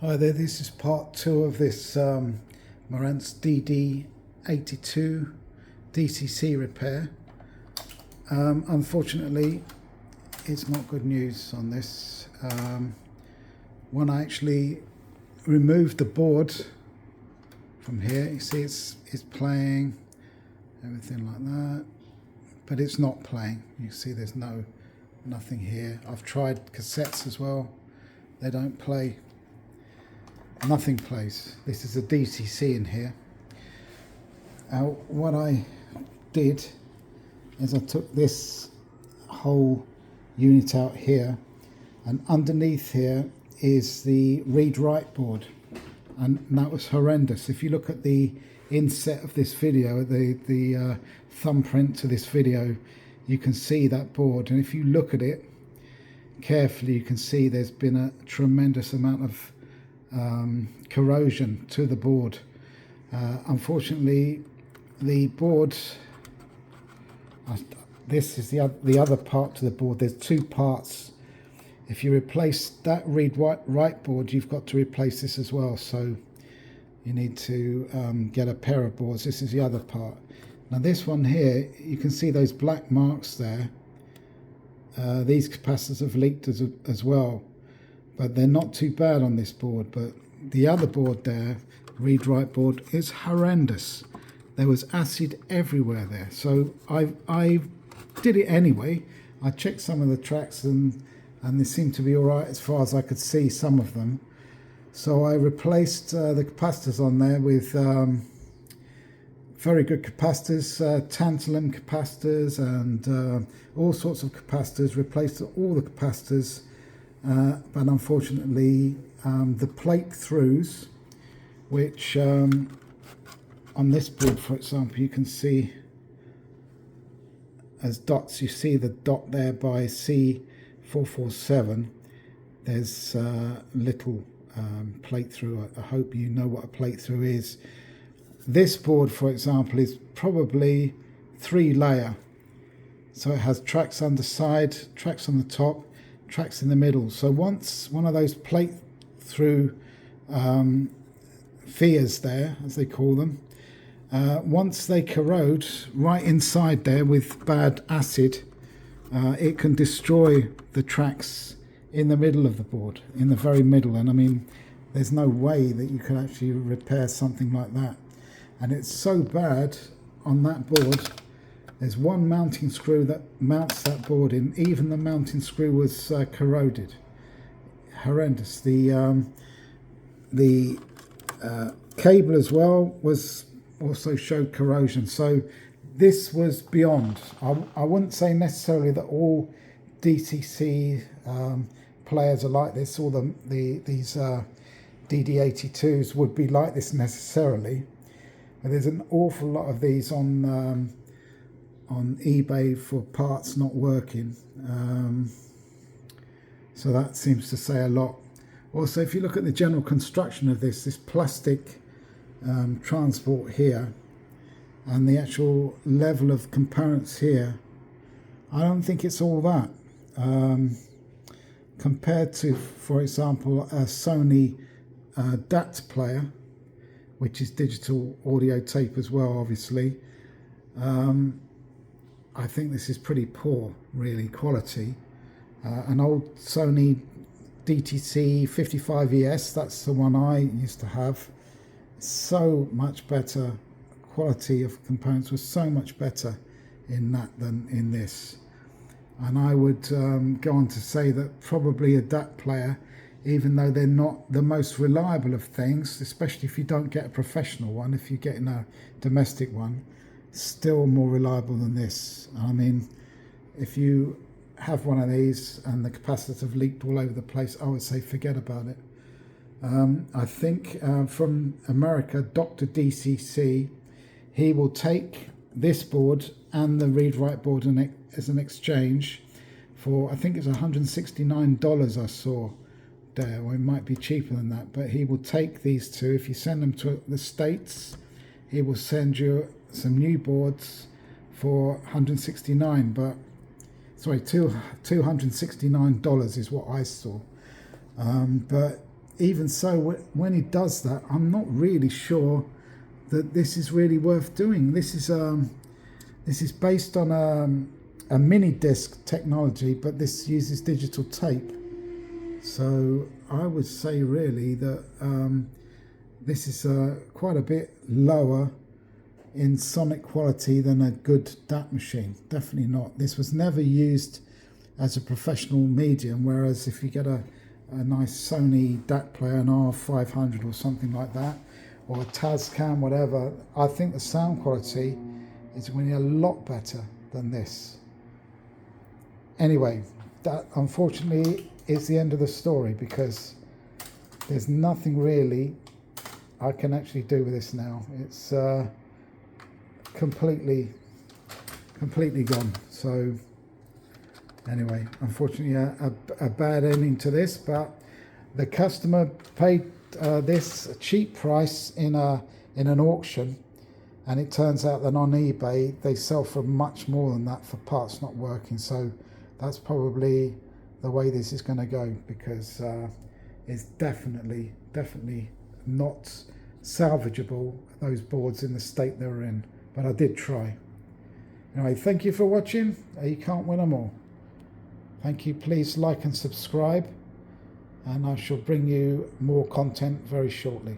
Hi there, this is part 2 of this Marantz DD-82 DCC repair. Unfortunately, it's not good news on this. When I actually removed the board from here, you see it's playing, everything like that, but it's not playing. You see there's nothing here. I've tried cassettes as well, they don't play. Nothing plays. This is a DCC in here. What I did is I took this whole unit out here, and underneath here is the read-write board, and that was horrendous. If you look at the inset of this video, the thumbprint to this video, you can see that board, and if you look at it carefully, you can see there's been a tremendous amount of corrosion to the board. Unfortunately, the board, this is the other part to the board. There's two parts. If you replace that read-write board, you've got to replace this as well, so you need to get a pair of boards. This is the other part. Now this one here, you can see those black marks there. These capacitors have leaked as well, but they're not too bad on this board. But the other board there, read-write board, is horrendous. There was acid everywhere there, so I did it anyway. I checked some of the tracks and they seemed to be all right as far as I could see, some of them. So I replaced the capacitors on there with very good capacitors, tantalum capacitors, and all sorts of capacitors. Replaced all the capacitors. But unfortunately, the plate throughs, which on this board, for example, you can see as dots. You see the dot there by C447. There's little plate through. I hope you know what a plate through is. This board, for example, is probably 3-layer. So it has tracks underside, tracks on the top, tracks in the middle. So once one of those plate through fears there, as they call them, once they corrode right inside there with bad acid, it can destroy the tracks in the middle of the board, in the very middle. And I mean, there's no way that you can actually repair something like that. And it's so bad on that board. There's one mounting screw that mounts that board in. Even the mounting screw was corroded. Horrendous. The cable as well was also showed corrosion. So this was beyond. I wouldn't say necessarily that all DCC players are like this, or these DD-82s would be like this necessarily. But there's an awful lot of these on eBay for parts not working, so that seems to say a lot. Also, if you look at the general construction of this plastic transport here and the actual level of components here, I don't think it's all that compared to, for example, a Sony DAT player, which is digital audio tape as well, obviously. I think this is pretty poor, really, quality. An old Sony DTC 55ES, that's the one I used to have. So much better quality of components, was so much better in that than in this. And I would go on to say that probably a DAT player, even though they're not the most reliable of things, especially if you don't get a professional one, if you're getting a domestic one, still more reliable than this. I mean, if you have one of these and the capacitors have leaked all over the place, I would say forget about it. I think from America, Dr DCC, he will take this board and the read-write board as an exchange for, I think it's $169 I saw there, or it might be cheaper than that, but he will take these two. If you send them to the States, he will send you some new boards for $169, but sorry, $269 is what I saw. But even so, when he does that, I'm not really sure that this is really worth doing. This is based on a mini disc technology, but this uses digital tape. So I would say really that this is quite a bit lower in sonic quality than a good DAT machine. Definitely not. This was never used as a professional medium, whereas if you get a nice Sony DAT player, an R500 or something like that, or a Tascam, whatever, I think the sound quality is really a lot better than this. Anyway, that unfortunately is the end of the story, because there's nothing really I can actually do with this now. It's completely gone. So anyway, unfortunately a bad ending to this, but the customer paid this cheap price in an auction, and it turns out that on eBay they sell for much more than that for parts not working. So that's probably the way this is going to go, because it's definitely not salvageable, those boards in the state they were in. But I did try. Anyway, thank you for watching. You can't win them all. Thank you. Please like and subscribe, and I shall bring you more content very shortly.